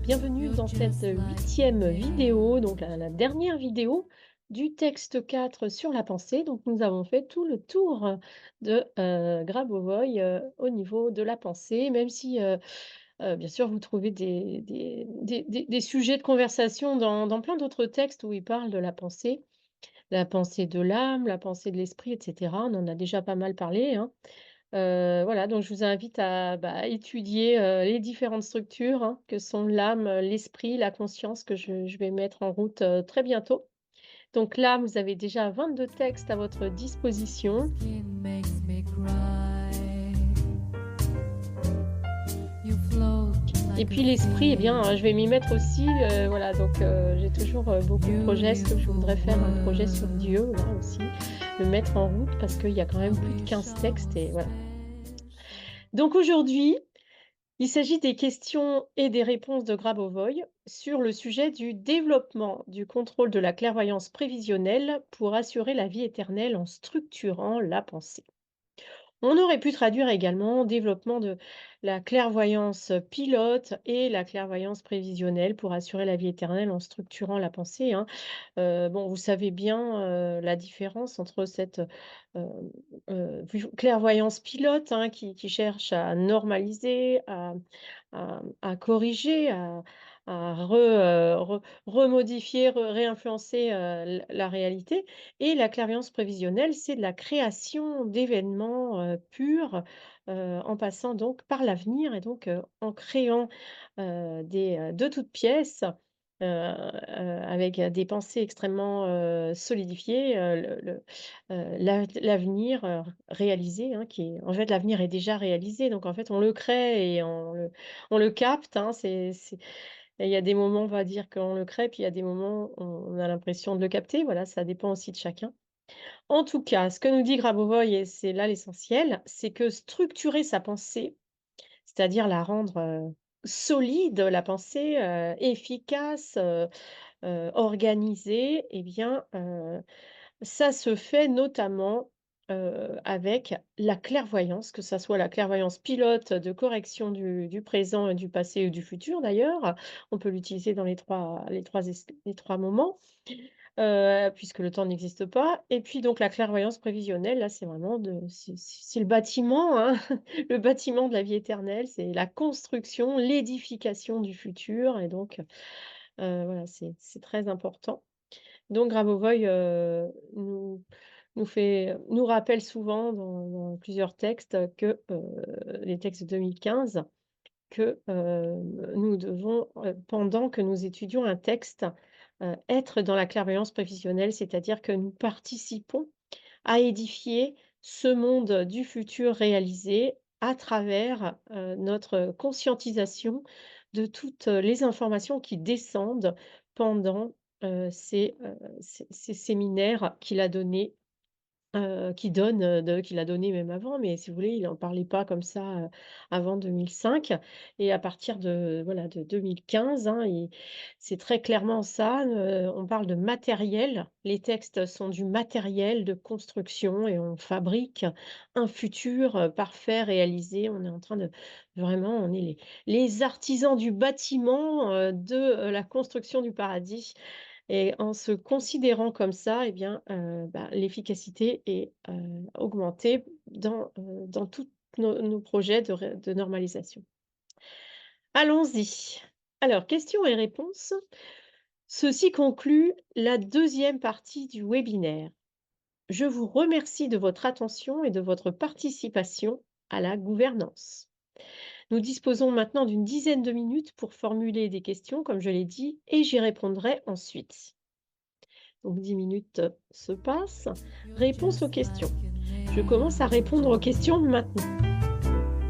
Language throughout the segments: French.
Bienvenue dans cette huitième vidéo, donc la dernière vidéo du texte 4 sur la pensée. Donc nous avons fait tout le tour de Grabovoi au niveau de la pensée, même si bien sûr vous trouvez des sujets de conversation dans plein d'autres textes où il parle de la pensée de l'âme, la pensée de l'esprit, etc. On en a déjà pas mal parlé, hein. Voilà, donc je vous invite à, étudier, les différentes structures, hein, que sont l'âme, l'esprit, la conscience que je vais mettre en route, très bientôt. Donc là, vous avez déjà 22 textes à votre disposition Skin makes me cry. You float et like a puis l'esprit, eh bien, je vais m'y mettre aussi, voilà, donc j'ai toujours, beaucoup de projets. Ce que je beautiful voudrais faire un projet sur world. Dieu, là aussi, le mettre en route parce qu'il y a quand I même plus de wish 15 I textes was et voilà. special. Donc aujourd'hui, il s'agit des questions et des réponses de Grabovoi sur le sujet du développement du contrôle de la clairvoyance prévisionnelle pour assurer la vie éternelle en structurant la pensée. On aurait pu traduire également développement de la clairvoyance pilote et la clairvoyance prévisionnelle pour assurer la vie éternelle en structurant la pensée, hein. Bon, vous savez bien, la différence entre cette, clairvoyance pilote, hein, qui cherche à normaliser, à corriger, à remodifier, réinfluencer, la réalité et la clairvoyance prévisionnelle, c'est de la création d'événements, purs, en passant donc par l'avenir et donc, en créant, de toutes pièces, avec, des pensées extrêmement, solidifiées, l'avenir, réalisé, hein, qui est en fait, l'avenir est déjà réalisé, donc en fait, on le crée et on le capte, hein. C'est il y a des moments, on va dire qu'on le crée, puis il y a des moments, on a l'impression de le capter. Voilà, ça dépend aussi de chacun. En tout cas, ce que nous dit Grabovoi et c'est là l'essentiel, c'est que structurer sa pensée, c'est-à-dire la rendre, solide, la pensée, efficace, organisée et bien, ça se fait notamment, avec la clairvoyance, que ça soit la clairvoyance pilote de correction du présent et du passé ou du futur d'ailleurs. On peut l'utiliser dans les trois moments, puisque le temps n'existe pas et puis donc la clairvoyance prévisionnelle, là, c'est vraiment c'est le bâtiment, hein, le bâtiment de la vie éternelle, c'est la construction, l'édification du futur et donc voilà, c'est très important. Donc Grabovoi, nous rappelle souvent dans plusieurs textes que, les textes de 2015, que, nous devons, pendant que nous étudions un texte, être dans la clairvoyance prévisionnelle, c'est-à-dire que nous participons à édifier ce monde du futur réalisé à travers, notre conscientisation de toutes, les informations qui descendent pendant, ces séminaires qu'il a donnés. Qu'il a donné même avant, mais si vous voulez, il en parlait pas comme ça, avant 2005 et à partir de, voilà, de 2015, hein, c'est très clairement ça, on parle de matériel. Les textes sont du matériel de construction et on fabrique un futur, parfait, réalisé. On est en train de vraiment, on est les artisans du bâtiment, de, la construction du paradis et en se considérant comme ça, eh bien, l'efficacité est, augmentée dans tous nos projets de normalisation. Allons-y. Alors, questions et réponses. Ceci conclut la deuxième partie du webinaire. Je vous remercie de votre attention et de votre participation à la gouvernance. Nous disposons maintenant d'une dizaine de minutes pour formuler des questions, comme je l'ai dit, et j'y répondrai ensuite. Donc 10 minutes se passent. You're Réponse aux just questions. like an Je commence à répondre aux questions maintenant.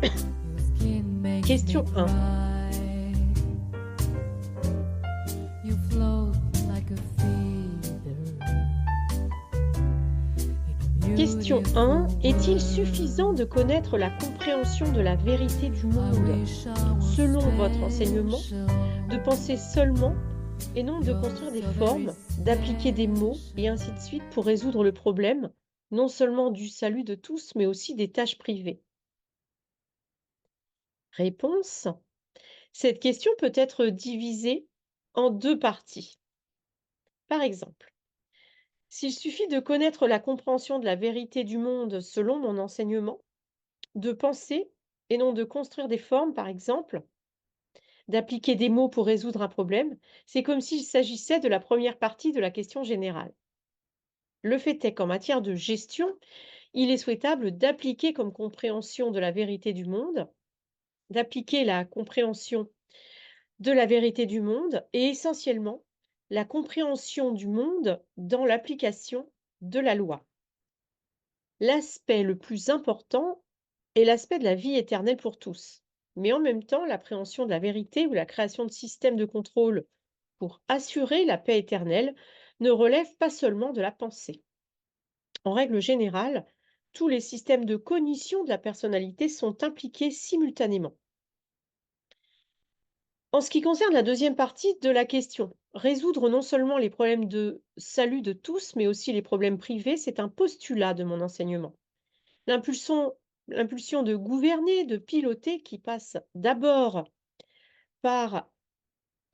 Your skin makes me Question 1. cry. You float like a feather in a Question beautiful 1. Est-il suffisant world. de connaître la compréhension de la vérité du I monde, wish I was selon votre enseignement, special. de penser seulement et non de You're construire des so very formes, d'appliquer des mots et ainsi de suite pour résoudre le problème, non seulement du salut de tous, mais aussi des tâches privées? Réponse. Cette question peut être divisée en 2 parties. Par exemple, s'il suffit de connaître la compréhension de la vérité du monde selon mon enseignement, de penser et non de construire des formes, par exemple, d'appliquer des mots pour résoudre un problème, c'est comme s'il s'agissait de la première partie de la question générale. Le fait est qu'en matière de gestion, il est souhaitable d'appliquer comme compréhension de la vérité du monde, d'appliquer la compréhension de la vérité du monde et essentiellement la compréhension du monde dans l'application de la loi. L'aspect le plus important est l'aspect de la vie éternelle pour tous, mais en même temps l'appréhension de la vérité ou la création de systèmes de contrôle pour assurer la paix éternelle ne relève pas seulement de la pensée. En règle générale, tous les systèmes de cognition de la personnalité sont impliqués simultanément. En ce qui concerne la deuxième partie de la question, résoudre non seulement les problèmes de salut de tous, mais aussi les problèmes privés, c'est un postulat de mon enseignement. L'impulsion, l'impulsion de gouverner, de piloter, qui passe d'abord par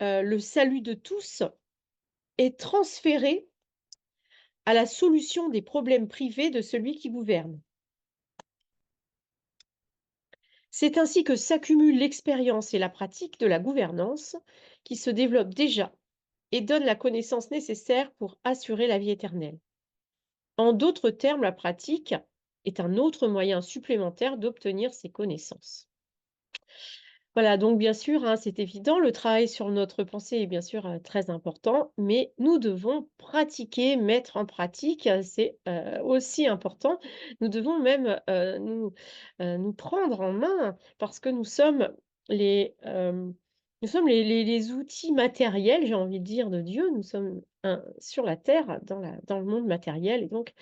le salut de tous, est transférée à la solution des problèmes privés de celui qui gouverne. C'est ainsi que s'accumulent l'expérience et la pratique de la gouvernance qui se développent déjà et donnent la connaissance nécessaire pour assurer la vie éternelle. En d'autres termes, la pratique est un autre moyen supplémentaire d'obtenir ces connaissances. Voilà, donc bien sûr, hein, c'est évident, le travail sur notre pensée est bien sûr très important, mais nous devons pratiquer, mettre en pratique, c'est aussi important. Nous devons même nous prendre en main parce que nous sommes les outils matériels, j'ai envie de dire, de Dieu. Nous sommes sur la terre, dans le monde matériel, et donc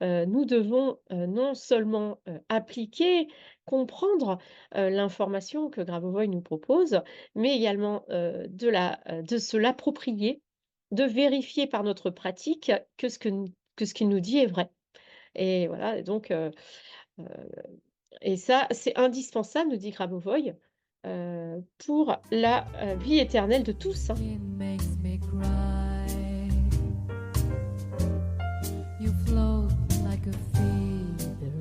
nous devons, non seulement, appliquer, comprendre, l'information que Grabovoi nous propose, mais également, de se l'approprier, de vérifier par notre pratique que ce qu'il nous dit est vrai. Et voilà, et donc heu et ça, c'est indispensable, nous dit Grabovoi, pour la, vie éternelle de tous, hein. Skin makes me cry. You float like a feather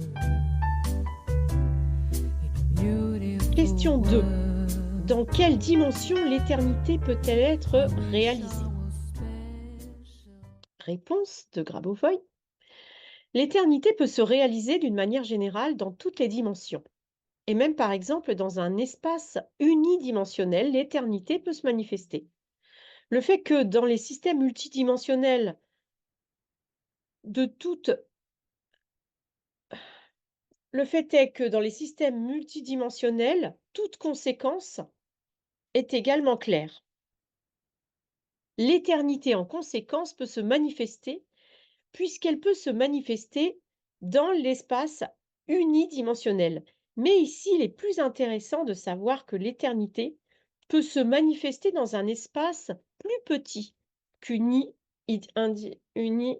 in a beautiful Question 2. world. Dans quelle dimension l'éternité peut-elle être réalisée? I was special. Réponse de Grabovoi. L'éternité peut se réaliser d'une manière générale dans toutes les dimensions. Et même par exemple dans un espace unidimensionnel, l'éternité peut se manifester. Le fait que dans les systèmes multidimensionnels de toutes le fait est que dans les systèmes multidimensionnels, toute conséquence est également claire. L'éternité en conséquence peut se manifester puisqu'elle peut se manifester dans l'espace unidimensionnel. Mais ici, il est plus intéressant de savoir que l'éternité peut se manifester dans un espace plus petit qu'uni uni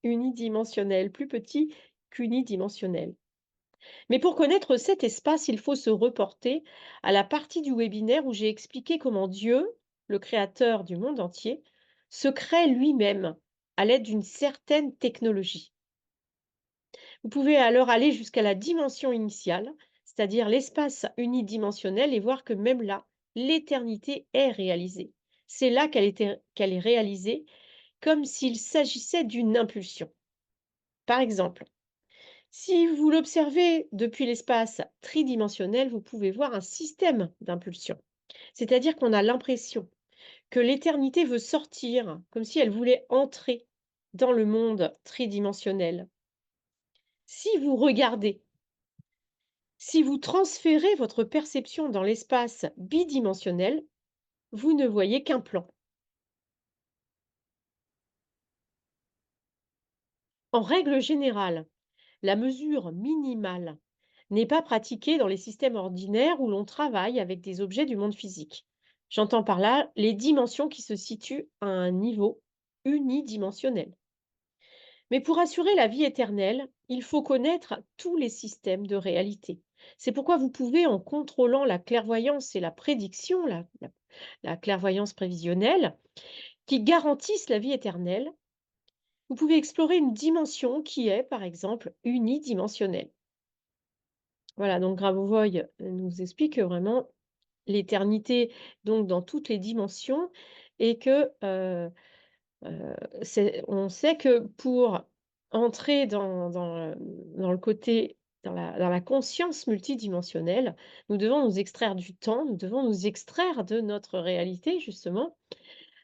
unidimensionnel, plus petit qu'unidimensionnel. Mais pour connaître cet espace, il faut se reporter à la partie du webinaire où j'ai expliqué comment Dieu, le créateur du monde entier, se crée lui-même à l'aide d'une certaine technologie. Vous pouvez alors aller jusqu'à la dimension initiale, c'est-à-dire l'espace unidimensionnel, et voir que même là, l'éternité est réalisée. C'est là qu'elle est réalisée, comme s'il s'agissait d'une impulsion. Par exemple, si vous l'observez depuis l'espace tridimensionnel, vous pouvez voir un système d'impulsion. C'est-à-dire qu'on a l'impression que l'éternité veut sortir, comme si elle voulait entrer dans le monde tridimensionnel. Si vous regardez, si vous transférez votre perception dans l'espace bidimensionnel, vous ne voyez qu'un plan. En règle générale, la mesure minimale n'est pas pratiquée dans les systèmes ordinaires où l'on travaille avec des objets du monde physique. J'entends par là les dimensions qui se situent à un niveau unidimensionnel. Mais pour assurer la vie éternelle, il faut connaître tous les systèmes de réalité, C'est pourquoi vous pouvez, en contrôlant la clairvoyance et la prédiction, la clairvoyance prévisionnelle, qui garantissent la vie éternelle, vous pouvez explorer une dimension qui est, par exemple, unidimensionnelle. Voilà, donc Grabovoi nous explique que vraiment l'éternité, donc dans toutes les dimensions, et que on sait que pour entrer dans le côté, dans la conscience multidimensionnelle, nous devons nous extraire du temps, nous devons nous extraire de notre réalité justement,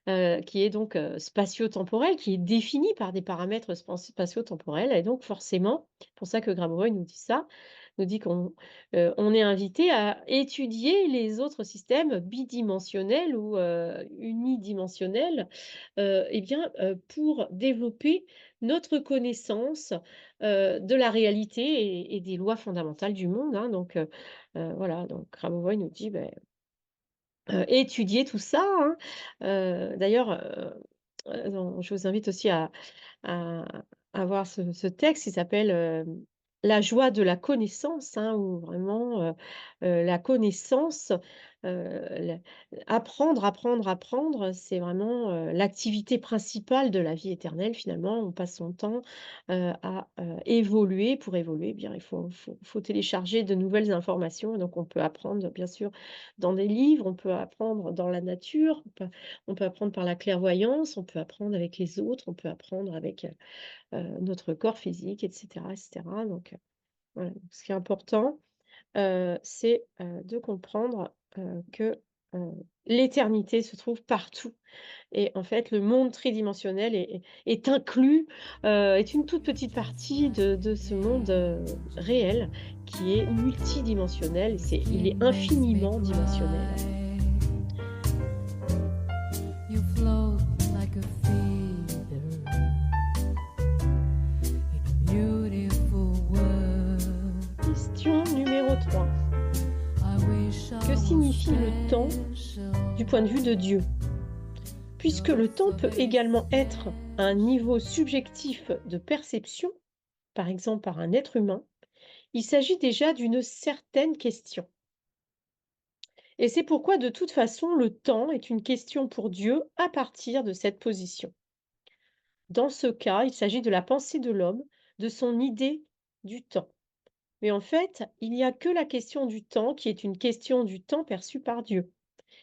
qui est donc, spatio-temporelle, qui est définie par des paramètres spatio-temporels et donc forcément, pour ça que Grabovoi nous dit ça, nous dit on est invité à étudier les autres systèmes bidimensionnels ou, unidimensionnels, et bien, pour développer notre connaissance, de la réalité et des lois fondamentales du monde, hein, donc voilà, donc Grabovoi nous dit, beh, étudier tout ça, hein. D'ailleurs, je vous invite aussi à à voir ce texte, il s'appelle, «La joie de la connaissance», hein, où vraiment, la connaissance, la apprendre, apprendre, apprendre, c'est vraiment, l'activité principale de la vie éternelle finalement. On passe son temps, à, évoluer. Pour évoluer, eh bien, il faut télécharger de nouvelles informations, donc on peut apprendre bien sûr dans des livres, on peut apprendre dans la nature, on peut apprendre par la clairvoyance, on peut apprendre avec les autres, on peut apprendre avec, notre corps physique et cetera, donc voilà. Donc ce qui est important, c'est, de comprendre, que, heu, l'éternité se trouve partout et en fait, le monde tridimensionnel est inclus, est une toute petite partie de ce monde, réel qui est multidimensionnel. Il est Skin makes me infiniment dimensionnel, en fait. cry. You float like a feather in a beautiful world. Question numéro 3. I wish I Que was signifie le temps du point de vue de Dieu? Puisque You're le temps so peut very également être un special. niveau subjectif de perception, par exemple par un être humain, il s'agit déjà d'une certaine question. Et c'est pourquoi de toute façon le temps est une question pour Dieu à partir de cette position. Dans ce cas, il s'agit de la pensée de l'homme, de son idée du temps. Mais en fait, il n'y a que la question du temps qui est une question du temps perçu par Dieu.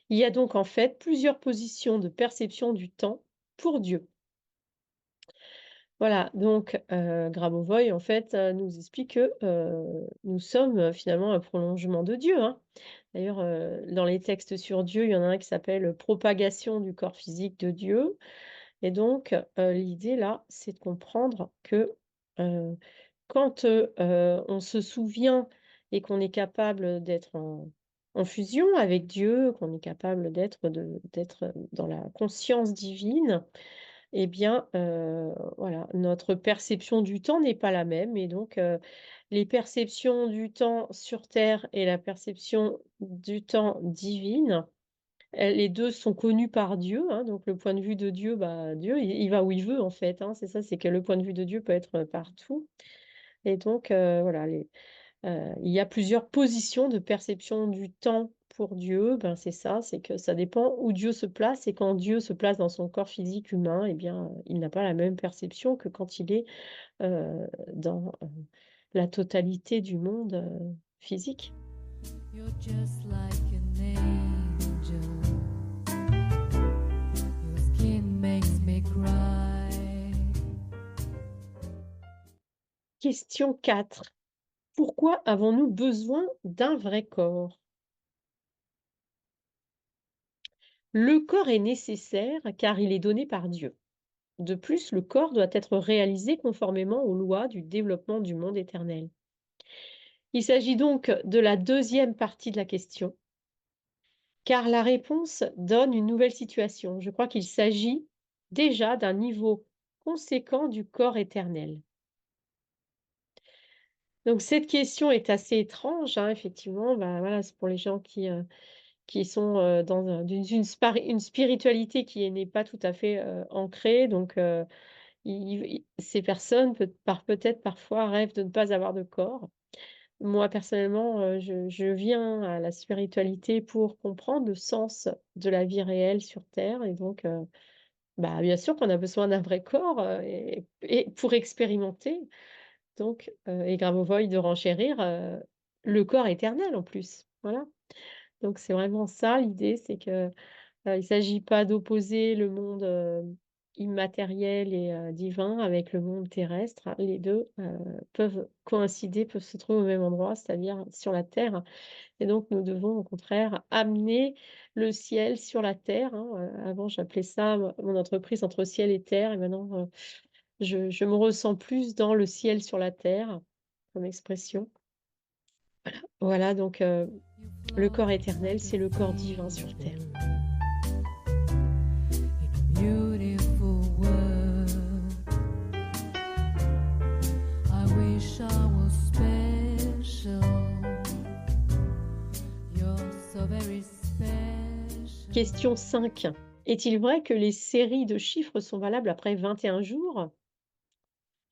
Il y a donc en fait plusieurs positions de perception du temps pour Dieu. Voilà, donc Grabovoi, en fait, nous explique que, nous sommes, finalement un prolongement de Dieu, hein. D'ailleurs, dans les textes sur Dieu, il y en a un qui s'appelle «Propagation du corps physique de Dieu» et donc l'idée là, c'est de comprendre que, heu, quand, on se souvient et qu'on est capable d'être en fusion avec Dieu, qu'on est capable d'être dans la conscience divine, eh bien, voilà, notre perception du temps n'est pas la même et donc, les perceptions du temps sur terre et la perception du temps divine, les 2 sont connues par Dieu, hein, donc le point de vue de Dieu, bah, Dieu, il va où il veut en fait, hein, c'est ça, c'est que le point de vue de Dieu peut être, partout et donc, voilà, il y a plusieurs positions de perception du temps pour Dieu, ben, c'est ça, c'est que ça dépend où Dieu se place et quand Dieu se place dans son corps physique humain eh bien, il n'a pas la même perception que quand il est, dans, la totalité du monde, physique. You're just like an angel. Your skin makes me cry. Question 4. Pourquoi avons-nous besoin d'un vrai corps? Le corps est nécessaire car il est donné par Dieu. De plus, le corps doit être réalisé conformément aux lois du développement du monde éternel. Il s'agit donc de la deuxième partie de la question, car la réponse donne une nouvelle situation. Je crois qu'il s'agit déjà d'un niveau conséquent du corps éternel. Donc cette question est assez étrange, hein, effectivement. Bah, voilà, c'est pour les gens qui sont dans une spiritualité qui n'est pas tout à fait ancrée. Donc ces personnes, peut-être parfois, rêvent de ne pas avoir de corps. moi personnellement, je viens à la spiritualité pour comprendre le sens de la vie réelle sur terre et donc bah, bien sûr qu'on a besoin d'un vrai corps, et pour expérimenter donc et Grabovoi de renchérir, le corps éternel en plus, voilà. Donc c'est vraiment ça l'idée, c'est que, il s'agit pas d'opposer le monde, immatériel et divin avec le monde terrestre. Les 2 peuvent coïncider, peuvent se trouver au même endroit, c'est-à-dire sur la terre et donc nous devons au contraire amener le ciel sur la terre, hein, avant j'appelais ça mon entreprise entre ciel et terre et maintenant, je me ressens plus dans le ciel sur la terre comme expression. Voilà donc You le corps float éternel, like a c'est le corps divin sur terre. feather in a beautiful world. I wish I was special. You're so very special. Question 5. Est-il vrai que les séries de chiffres sont valables après 21 jours?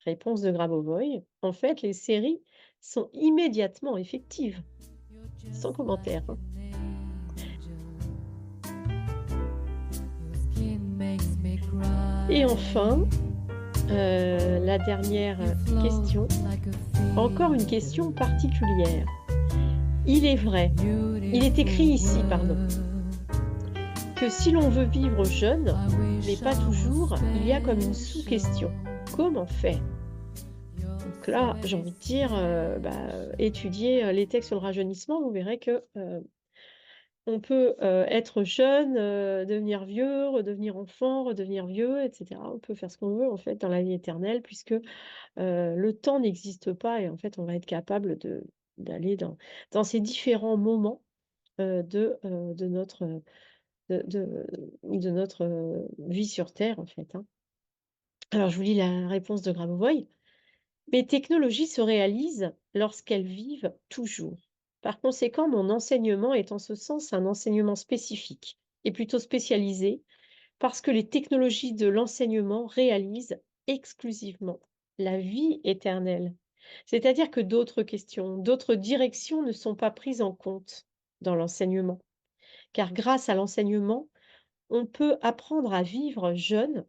Réponse de Grabovoi. En fait, les séries sont immédiatement effectives, You're sans just commentaire, like hein. an angel. Your skin makes me Et cry. enfin, la dernière You float question, like a encore une question particulière. Il est vrai, il est écrit beautiful ici, pardon, world. que si l'on veut vivre jeune, I mais wish pas I was toujours, il y a comme une special. sous-question. Comment faire? You're Donc so là, j'ai very envie de dire, étudier, les textes sur le rajeunissement, vous verrez que, on peut, être jeune, devenir vieux, redevenir enfant, redevenir vieux et cetera. On peut faire ce qu'on veut en fait dans la vie éternelle puisque, le temps n'existe pas et en fait on va être capable d'aller dans ces différents moments, de notre, de notre, vie sur terre en fait, hein. Alors je vous lis la réponse de Grabovoi. Mes technologies se réalisent lorsqu'elles vivent toujours. Par conséquent, mon enseignement est en ce sens un enseignement spécifique et plutôt spécialisé parce que les technologies de l'enseignement réalisent exclusivement la vie éternelle. C'est-à-dire que d'autres questions, d'autres directions ne sont pas prises en compte dans l'enseignement. Car grâce à l'enseignement, on peut apprendre à vivre jeune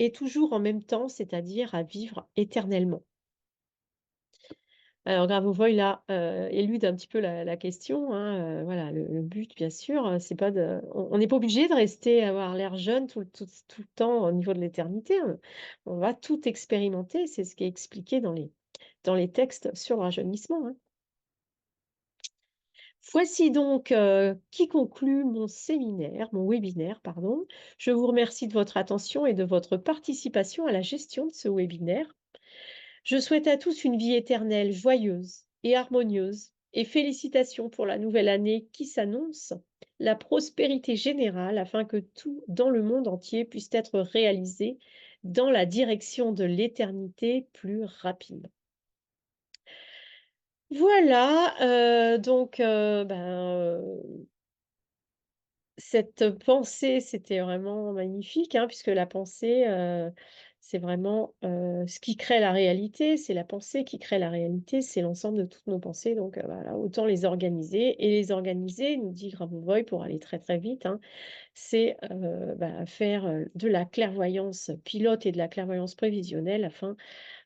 et toujours en même temps, c'est-à-dire à vivre éternellement. Alors Grabovoi, il a, élude un petit peu la question, hein, voilà, le but bien sûr, c'est pas de on n'est pas obligé de rester avoir l'air jeune tout le temps au niveau de l'éternité, hein. On va tout expérimenter, c'est ce qui est expliqué dans les textes sur le rajeunissement, hein. Voici donc, qui conclut mon séminaire, mon webinaire pardon. Je vous remercie de votre attention et de votre participation à la gestion de ce webinaire. Je souhaite à tous une vie éternelle joyeuse et harmonieuse et félicitations pour la nouvelle année qui s'annonce, la prospérité générale afin que tout dans le monde entier puisse être réalisé dans la direction de l'éternité plus rapidement. Voilà, donc cette pensée, c'était vraiment magnifique, hein, puisque la pensée, c'est vraiment, ce qui crée la réalité. C'est la pensée qui crée la réalité, c'est l'ensemble de toutes nos pensées, donc voilà, autant les organiser et les organiser, nous dit Grabovoi pour aller très, très vite, hein, c'est, faire, de la clairvoyance pilote et de la clairvoyance prévisionnelle afin,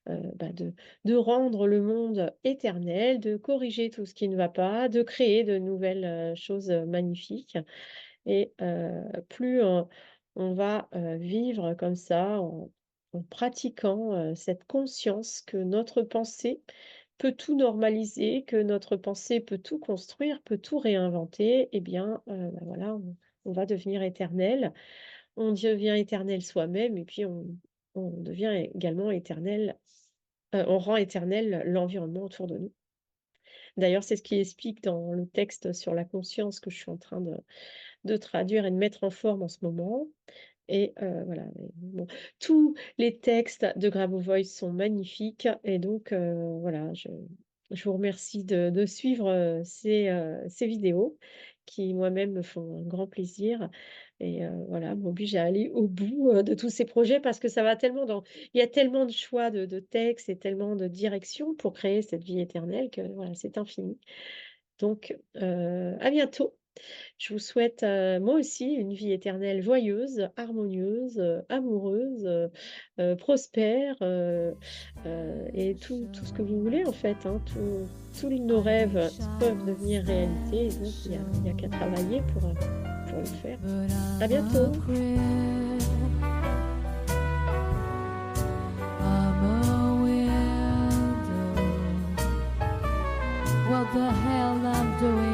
de rendre le monde éternel, de corriger tout ce qui ne va pas, de créer de nouvelles, choses, magnifiques et plus on va, vivre comme ça en pratiquant, cette conscience que notre pensée peut tout normaliser, que notre pensée peut tout construire, peut tout réinventer et bien, voilà, on va devenir éternel. On devient éternel soi-même et puis on devient également éternel, on rend éternel l'environnement autour de nous. D'ailleurs, c'est ce qui explique dans le texte sur la conscience que je suis en train de traduire et de mettre en forme en ce moment et voilà, mais bon, tous les textes de Grabovoi sont magnifiques et donc voilà, je vous remercie de suivre, ces vidéos qui moi-même me font un grand plaisir et voilà, m'obligent à aller au bout, de tous ces projets parce que ça va tellement dans il y a tellement de choix de textes et tellement de directions pour créer cette vie éternelle que voilà, c'est infini. Donc à bientôt. Je vous souhaite, moi aussi, une vie éternelle joyeuse, harmonieuse, amoureuse, prospère, et tout ce que vous voulez en fait, hein. Tous nos I rêves wish I peuvent was devenir réalité et donc il y a qu'à faster, travailler pour le faire. but À I'm a bientôt. quit. I'm a widow. What the hell I'm doing